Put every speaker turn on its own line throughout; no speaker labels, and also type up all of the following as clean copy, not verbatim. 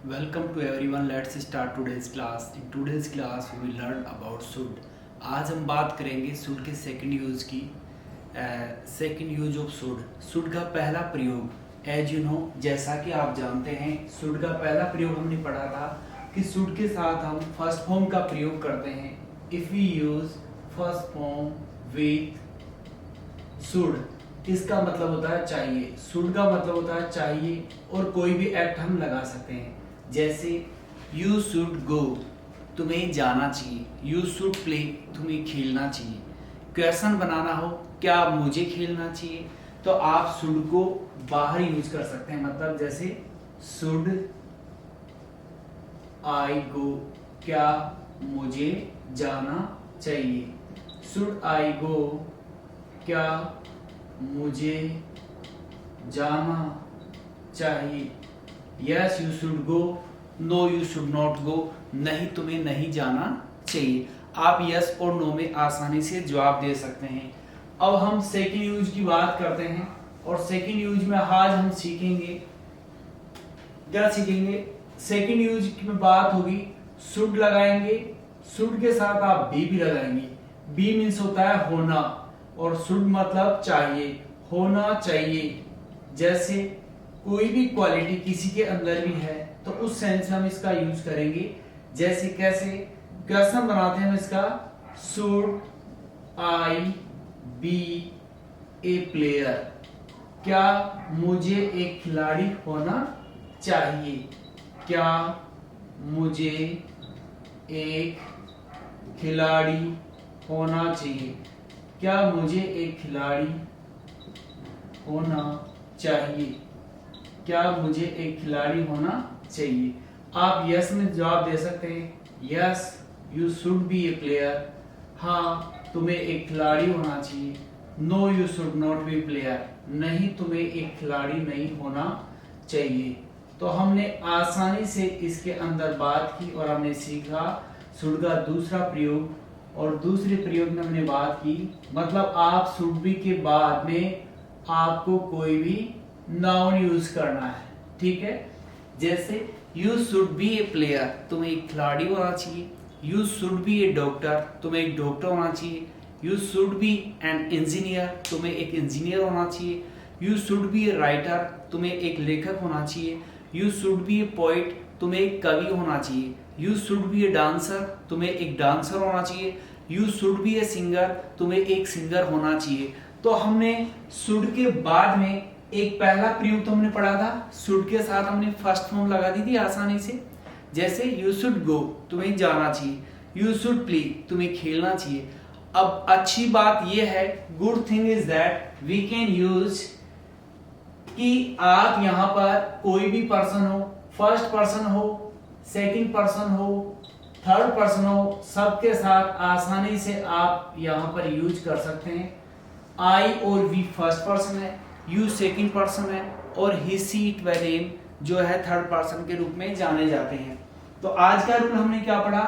Welcome to everyone. Let's start today's class. In today's class we will learn about should. आज हम बात करेंगे should के second use की. Second use of should. should का पहला प्रयोग एज यू नो, जैसा कि आप जानते हैं, should का पहला प्रयोग हमने पढ़ा था कि should के साथ हम फर्स्ट फॉर्म का प्रयोग करते हैं. If we use first form with should, इसका मतलब होता है चाहिए. should का मतलब होता है चाहिए और कोई भी एक्ट हम लगा सकते हैं. जैसे यू शुड गो, तुम्हें जाना चाहिए. यू शुड प्ले, तुम्हें खेलना चाहिए. क्वेश्चन बनाना हो, क्या मुझे खेलना चाहिए, तो आप शुड को बाहर यूज कर सकते हैं. मतलब जैसे शुड आई गो, क्या मुझे जाना चाहिए. शुड आई गो, क्या मुझे जाना चाहिए. Yes you should go, no you should not go, नहीं तुम्हें नहीं जाना चाहिए. आप यस और नो में आसानी से जवाब दे सकते हैं. अब हम सेकंड यूज की बात करते हैं और सेकंड यूज में आज हम सीखेंगे, क्या सीखेंगे. सेकंड यूज में बात होगी शुड लगाएंगे, शुड के साथ आप बी भी लगाएंगे. बी मीन्स होता है होना और शुड मतलब चाहिए, होना चाहिए. जैसे कोई भी क्वालिटी किसी के अंदर भी है तो उस सेंस में हम इसका यूज करेंगे. जैसे कैसे क्वेश्चन बनाते हैं हम इसका, should I be a player, क्या मुझे एक खिलाड़ी होना चाहिए. क्या मुझे एक खिलाड़ी होना चाहिए. क्या मुझे एक खिलाड़ी होना चाहिए. क्या मुझे एक खिलाड़ी होना चाहिए. आप यस में जवाब दे सकते हैं. Yes you should be a player, हाँ तुम्हें एक खिलाड़ी होना चाहिए. No you should not be player, नहीं तुम्हें एक खिलाड़ी नहीं होना चाहिए. तो हमने आसानी से इसके अंदर बात की और हमने सीखा शुड का दूसरा प्रयोग. और दूसरे प्रयोग में हमने बात की, मतलब आप शुड बी के बाद में आपको कोई भी नाउन यूज करना है. ठीक है. जैसे you should be a player, तुम्हें एक खिलाड़ी होना चाहिए. You should be A doctor, तुम्हें एक डॉक्टर होना चाहिए. You should B an engineer, तुम्हें एक इंजीनियर होना चाहिए. You should be a writer, तुम्हें एक लेखक होना चाहिए. You should be a poet, तुम्हें एक कवि होना चाहिए. You should be a dancer, तुम्हें एक डांसर होना चाहिए. You should be a singer, तुम्हें एक सिंगर होना चाहिए. तो हमने शुड के बाद में एक पहला प्रयोग तो हमने पढ़ा था, शुड के साथ हमने फर्स्ट फॉर्म लगा दी थी आसानी से. जैसे यू शुड गो, तुम्हें जाना चाहिए. यू शुड प्ले, तुम्हें खेलना चाहिए. अब अच्छी बात यह है, good thing is that we can use, कि आप यहां पर कोई भी पर्सन हो, फर्स्ट पर्सन हो, सेकंड पर्सन हो, थर्ड पर्सन हो, सबके साथ आसानी से आप यहां पर यूज कर सकते हैं. आई और वी फर्स्ट पर्सन है, यू सेकंड पर्सन है और ही सी इट वे नेम जो है थर्ड पर्सन के रूप में जाने जाते हैं. तो आज का रूल हमने क्या पढ़ा,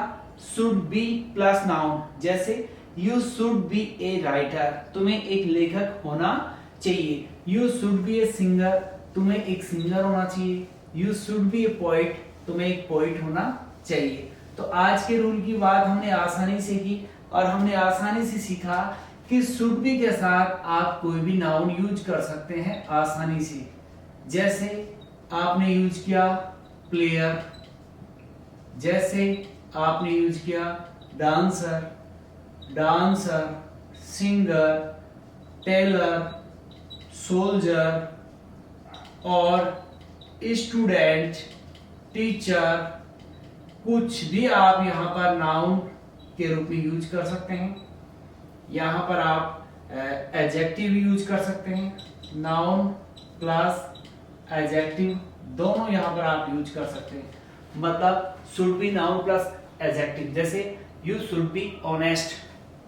शुड बी प्लस नाउन. जैसे you should be a writer, तुम्हें एक लेखक होना चाहिए. You should be a singer, तुम्हें एक सिंगर होना चाहिए. You should be a poet, तुम्हें एक पोइट होना चाहिए. तो आज के रूल की बात हमने आसानी से की और हमने आसानी से सीखा कि शुड बी के साथ आप कोई भी नाउन यूज कर सकते हैं आसानी से. जैसे आपने यूज किया प्लेयर, जैसे आपने यूज किया dancer, dancer, singer, tailor, soldier और स्टूडेंट, टीचर. कुछ भी आप यहां पर नाउन के रूप में यूज कर सकते हैं. यहां पर आप एडजेक्टिव यूज कर सकते हैं. नाउन प्लस एडजेक्टिव दोनों यहां पर आप यूज कर सकते हैं. मतलब should be noun plus adjective. जैसे you should be honest,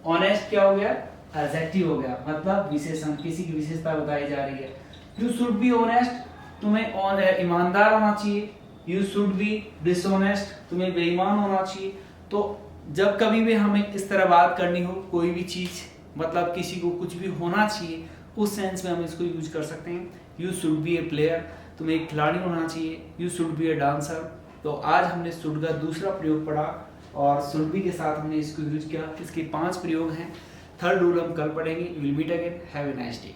honest क्या हो गया, एडजेक्टिव हो गया, मतलब विशेषण, किसी की विशेषता बताई जा रही है. यू शुड बी ऑनेस्ट, तुम्हें ईमानदार होना चाहिए. यू शुड बी डिसऑनेस्ट, तुम्हें बेईमान होना चाहिए. तो जब कभी भी हमें इस तरह बात करनी हो, कोई भी चीज, मतलब किसी को कुछ भी होना चाहिए, उस सेंस में हम इसको यूज कर सकते हैं. You should be a player, तुम्हें एक खिलाड़ी होना चाहिए. You should be a dancer, तो आज हमने शुड का दूसरा प्रयोग पढ़ा और शुड भी के साथ हमने इसको यूज किया। इसके 5 प्रयोग हैं। थर्ड रूल हम कल पढ़ेंगे। Will meet again. Have a nice day.